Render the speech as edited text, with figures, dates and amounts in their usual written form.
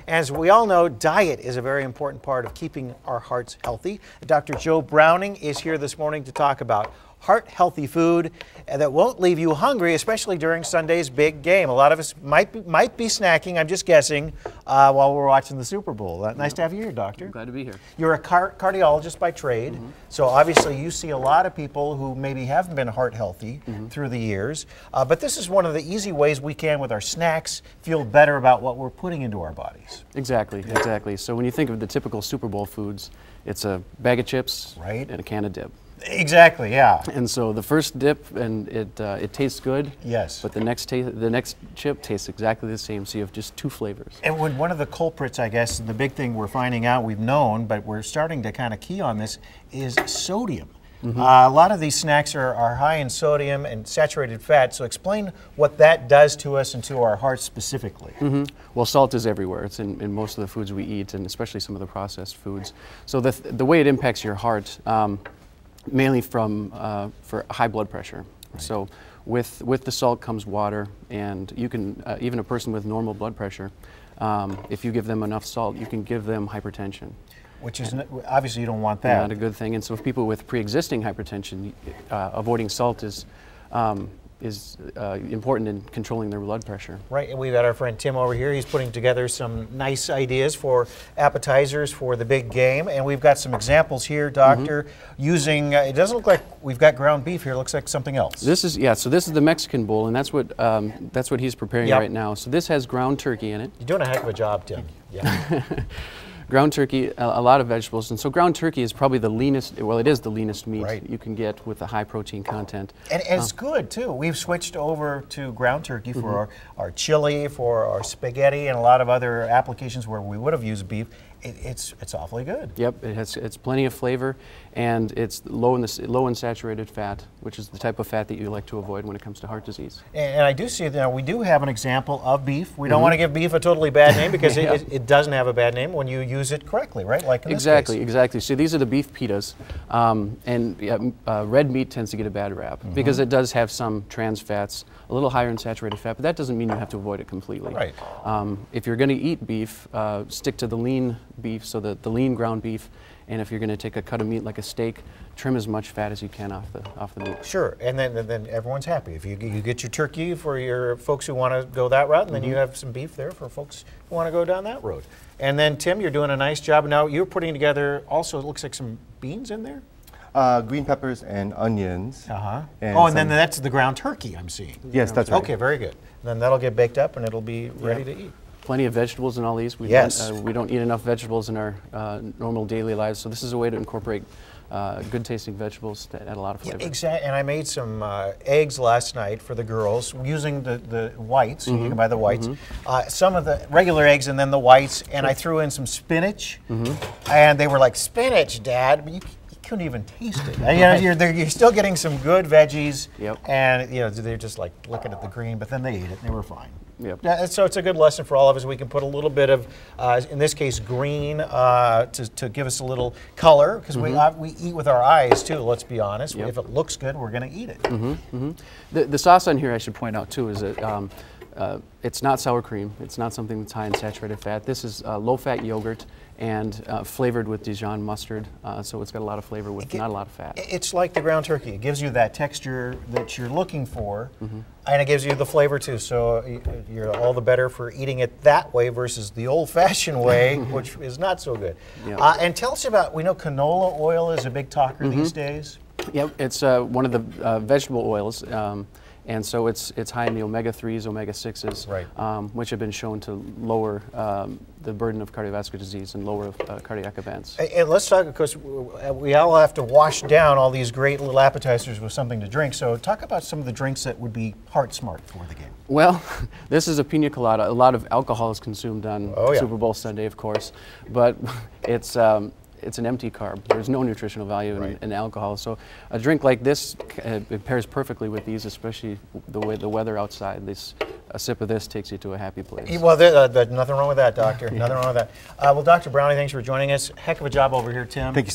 As we all know, diet is a very important part of keeping our hearts healthy. Dr. Joe Browning is here this morning to talk about heart-healthy food that won't leave you hungry, especially during Sunday's big game. A lot of us might be snacking, I'm just guessing, while we're watching the Super Bowl. Nice to have you here, Doctor. Glad to be here. You're a cardiologist by trade, so obviously you see a lot of people who maybe haven't been heart-healthy through the years, but this is one of the easy ways we can, with our snacks, feel better about what we're putting into our bodies. Exactly. So when you think of the typical Super Bowl foods, it's a bag of chips and a can of dip. Exactly, yeah. And so the first dip, and it tastes good. Yes. But the next chip tastes exactly the same. So you have just two flavors. And one of the culprits, I guess, the big thing we're finding out, we've known, but we're starting to kind of key on this, is sodium. A lot of these snacks are high in sodium and saturated fat. So explain what that does to us and to our hearts specifically. Well, salt is everywhere. It's in most of the foods we eat, and especially some of the processed foods. So the way it impacts your heart. Mainly for high blood pressure. Right. So with the salt comes water, and you can, even a person with normal blood pressure, if you give them enough salt, you can give them hypertension. Which is, obviously you don't want that. Not a good thing. And so for people with pre-existing hypertension, avoiding salt is important in controlling their blood pressure. Right, and we've got our friend Tim over here. He's putting together some nice ideas for appetizers for the big game, and we've got some examples here, Doctor, using, it doesn't look like we've got ground beef here, it looks like something else. This is, so this is the Mexican bowl, and that's what he's preparing right now. So this has ground turkey in it. You're doing a heck of a job, Tim. Yeah. Ground turkey, a lot of vegetables, and so ground turkey is probably the leanest, well, it is the leanest meat you can get with a high protein content. And it's good too. We've switched over to ground turkey for our chili, for our spaghetti, and a lot of other applications where we would have used beef. It's awfully good. Yep, it's plenty of flavor, and it's low in saturated fat, which is the type of fat that you like to avoid when it comes to heart disease. And I do see that we do have an example of beef. We don't want to give beef a totally bad name, because it doesn't have a bad name when you use it correctly, right? Like in this case. Exactly. So these are the beef pitas, and red meat tends to get a bad rap because it does have some trans fats, a little higher in saturated fat, but that doesn't mean you have to avoid it completely. Right. If you're going to eat beef, stick to the lean beef, so the lean ground beef, and if you're going to take a cut of meat like a steak, trim as much fat as you can off the meat. Sure, and then everyone's happy. If you get your turkey for your folks who want to go that route, and then you have some beef there for folks who want to go down that road. And then Tim, you're doing a nice job. Now you're putting together also, it looks like some beans in there? Green peppers and onions. And then that's the ground turkey I'm seeing. Yes, that's right. Okay, very good. Then that'll get baked up and it'll be ready to eat. Plenty of vegetables in all these. We don't eat enough vegetables in our normal daily lives, so this is a way to incorporate good tasting vegetables that add a lot of flavor. Exactly, and I made some eggs last night for the girls using the whites. You can buy the whites. Some of the regular eggs and then the whites, and I threw in some spinach, and they were like, "Spinach, Dad?" But you couldn't even taste it. You're still getting some good veggies, and they're just like looking at the green, but then they ate it and they were fine. So it's a good lesson for all of us. We can put a little bit of, in this case, green to give us a little color, because we eat with our eyes too, let's be honest. If it looks good, we're going to eat it. The sauce on here, I should point out too, is that it's not sour cream. It's not something that's high in saturated fat. This is low-fat yogurt and flavored with Dijon mustard, so it's got a lot of flavor with not a lot of fat. It's like the ground turkey. It gives you that texture that you're looking for, and it gives you the flavor too, so you're all the better for eating it that way versus the old-fashioned way, which is not so good. And tell us about, we know canola oil is a big talker these days. Yep, it's one of the vegetable oils. And so it's high in the omega-3s, omega-6s, which have been shown to lower the burden of cardiovascular disease and lower cardiac events. And let's talk, because we all have to wash down all these great little appetizers with something to drink. So talk about some of the drinks that would be heart smart for the game. Well, this is a Piña Colada. A lot of alcohol is consumed on Super Bowl Sunday, of course, but it's an empty carb. There's no nutritional value in alcohol. So a drink like this, it pairs perfectly with these, especially the weather outside. A sip of this takes you to a happy place. Well, there's nothing wrong with that, Doctor. Nothing wrong with that. Well, Dr. Browning, thanks for joining us. Heck of a job over here, Tim. Thank you.